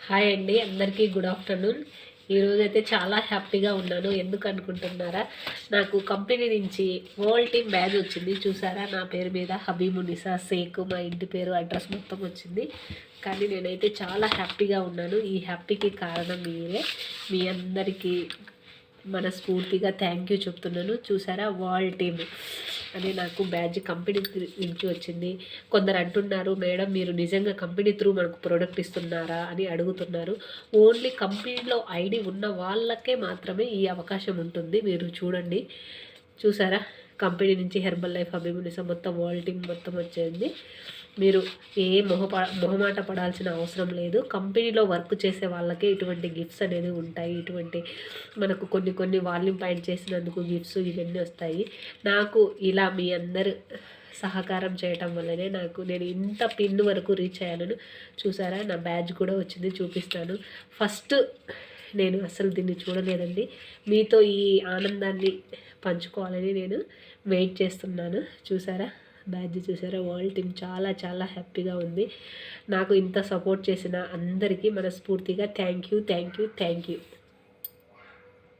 Hi అండి, అందరికీ good afternoon. ఈరోజైతే చాలా హ్యాపీగా ఉన్నాను. ఎందుకు అనుకుంటున్నారా? నాకు కంపెనీ నుంచి వరల్డ్ టీమ్ బ్యాజ్ వచ్చింది. చూసారా, నా పేరు మీద హబీబునిసా షేక్, మా ఇంటి పేరు, అడ్రస్ మొత్తం వచ్చింది. కానీ నేనైతే చాలా హ్యాపీగా ఉన్నాను. ఈ హ్యాపీకి కారణం మీరే. మీ అందరికీ మనస్ఫూర్తిగా థ్యాంక్ యూ చెప్తున్నాను. చూసారా, వరల్డ్ టీమ్ అని నాకు బ్యాడ్జ్ కంపెనీ నుంచి వచ్చింది. కొందరు అంటున్నారు, మేడం మీరు నిజంగా కంపెనీ త్రూ మనకు ప్రోడక్ట్ ఇస్తున్నారా అని అడుగుతున్నారు. ఓన్లీ కంపెనీలో ఐడి ఉన్న వాళ్ళకే మాత్రమే ఈ అవకాశం ఉంటుంది. మీరు చూడండి, చూసారా, కంపెనీ నుంచి హెర్బల్ లైఫ్, హబీబునిసా మొత్తం వరల్డ్ టీమ్ మొత్తం వచ్చేది. మీరు ఏ మొహమాట పడాల్సిన అవసరం లేదు. కంపెనీలో వర్క్ చేసే వాళ్ళకే ఇటువంటి గిఫ్ట్స్ అనేది ఉంటాయి. ఇటువంటి మనకు కొన్ని వాల్యూమ్ పాయింట్ చేసినందుకు గిఫ్ట్స్ ఇవన్నీ వస్తాయి. నాకు ఇలా మీ అందరు సహకారం చేయటం వల్లనే నేను ఇంత పిన్ వరకు రీచ్ అయ్యాను. చూసారా, నా బ్యాడ్జ్ కూడా వచ్చింది, చూపిస్తాను. ఫస్ట్ నేను అసలు దీన్ని చూడలేదండి. మీతో ఈ ఆనందాన్ని పంచుకోవాలని నేను వెయిట్ చేస్తున్నాను. చూసారా, బ్యాడ్జ్ చూసారా, వరల్డ్ టీమ్ చాలా చాలా హ్యాపీగా ఉంది. నాకు ఇంత సపోర్ట్ చేసిన అందరికీ మనస్ఫూర్తిగా థ్యాంక్ యూ.